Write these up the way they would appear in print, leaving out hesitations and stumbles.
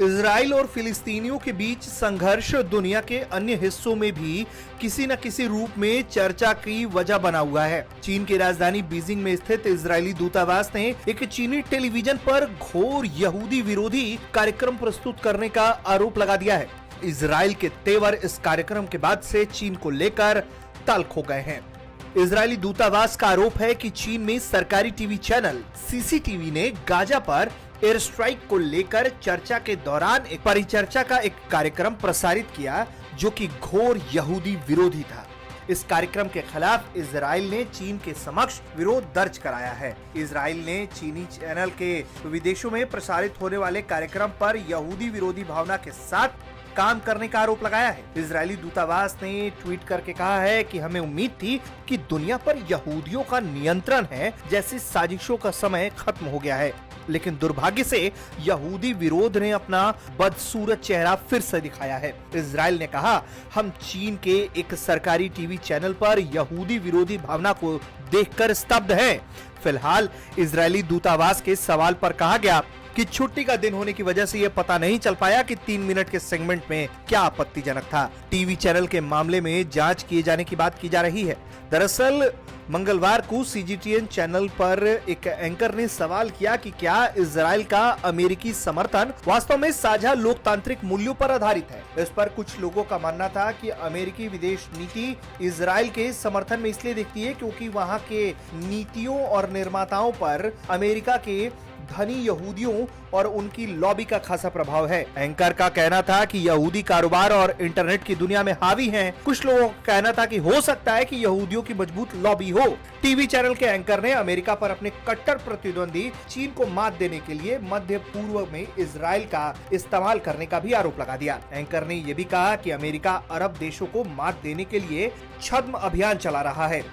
Israel और फिलिस्तीनियों के बीच संघर्ष दुनिया के अन्य हिस्सों में भी किसी न किसी रूप में चर्चा की वजह बना हुआ है। चीन की राजधानी बीजिंग में स्थित इजरायली दूतावास ने एक चीनी टेलीविजन पर घोर यहूदी विरोधी कार्यक्रम प्रस्तुत करने का आरोप लगा दिया है। इजराइल के तेवर इस कार्यक्रम के बाद से चीन को लेकर तल्ख हो गए हैं। इजरायली दूतावास का आरोप है कि चीन में सरकारी टीवी चैनल सीसीटीवी ने गाजा पर एयर स्ट्राइक को लेकर चर्चा के दौरान एक परिचर्चा का एक कार्यक्रम प्रसारित किया जो कि घोर यहूदी विरोधी था। इस कार्यक्रम के खिलाफ इजराइल ने चीन के समक्ष विरोध दर्ज कराया है। इजराइल ने चीनी चैनल के विदेशों में प्रसारित होने वाले कार्यक्रम पर यहूदी विरोधी भावना के साथ काम करने का आरोप लगाया है। इजरायली दूतावास ने ट्वीट करके कहा है कि हमें उम्मीद थी कि दुनिया पर यहूदियों का नियंत्रण है जैसी साजिशों का समय खत्म हो गया है, लेकिन दुर्भाग्य से यहूदी विरोध ने अपना बदसूरत चेहरा फिर से दिखाया है। इजराइल ने कहा, हम चीन के एक सरकारी टीवी चैनल पर यहूदी विरोधी भावना को देखकर स्तब्ध हैं। फिलहाल इजरायली दूतावास के सवाल पर कहा गया कि छुट्टी का दिन होने की वजह से यह पता नहीं चल पाया कि 3 मिनट के सेगमेंट में क्या आपत्तिजनक था। टीवी चैनल के मामले में जांच किए जाने की बात की जा रही है। दरअसल मंगलवार को सीजीटीएन चैनल पर एक एंकर ने सवाल किया कि क्या इजराइल का अमेरिकी समर्थन वास्तव में साझा लोकतांत्रिक मूल्यों पर आधारित है। इस पर कुछ लोगों का मानना था कि अमेरिकी विदेश नीति इजराइल के समर्थन में इसलिए दिखती है क्योंकि वहां के नीतियों और निर्माताओं पर अमेरिका के धनी यहूदियों और उनकी लॉबी का खासा प्रभाव है। एंकर का कहना था कि यहूदी कारोबार और इंटरनेट की दुनिया में हावी हैं। कुछ लोगों का कहना था कि हो सकता है कि यहूदियों की मजबूत लॉबी हो। टीवी चैनल के एंकर ने अमेरिका पर अपने कट्टर प्रतिद्वंदी चीन को मात देने के लिए मध्य पूर्व में इजराइल का इस्तेमाल करने का भी आरोप लगा दिया। एंकर ने यह भी कहा कि अमेरिका अरब देशों को मात देने के लिए छद्म अभियान चला रहा है।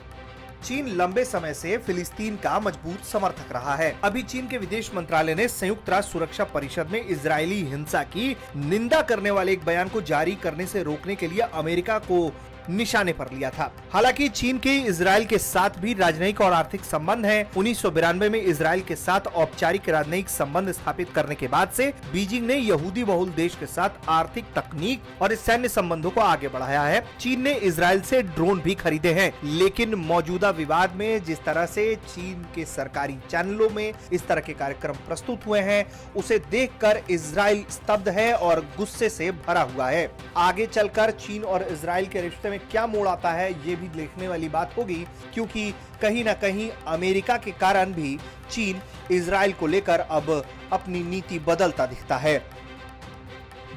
चीन लंबे समय से फिलिस्तीन का मजबूत समर्थक रहा है। अभी चीन के विदेश मंत्रालय ने संयुक्त राष्ट्र सुरक्षा परिषद में इजरायली हिंसा की निंदा करने वाले एक बयान को जारी करने से रोकने के लिए अमेरिका को निशाने पर लिया था। हालांकि चीन के इजराइल के साथ भी राजनयिक और आर्थिक संबंध हैं। 1992 में इजराइल के साथ औपचारिक राजनयिक संबंध स्थापित करने के बाद से बीजिंग ने यहूदी बहुल देश के साथ आर्थिक, तकनीक और सैन्य संबंधों को आगे बढ़ाया है। चीन ने इजराइल से ड्रोन भी खरीदे हैं, लेकिन मौजूदा विवाद में जिस तरह से चीन के सरकारी चैनलों में इस तरह के कार्यक्रम प्रस्तुत हुए हैं, उसे देखकर इजराइल स्तब्ध है और गुस्से से भरा हुआ है। आगे चलकर चीन और इजराइल के रिश्ते में क्या मोड़ आता है ये भी देखने वाली बात होगी, क्योंकि कहीं न कहीं अमेरिका के कारण भी चीन इजराइल को लेकर अब अपनी नीति बदलता दिखता है।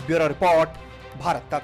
ब्यूरो रिपोर्ट, भारत तक।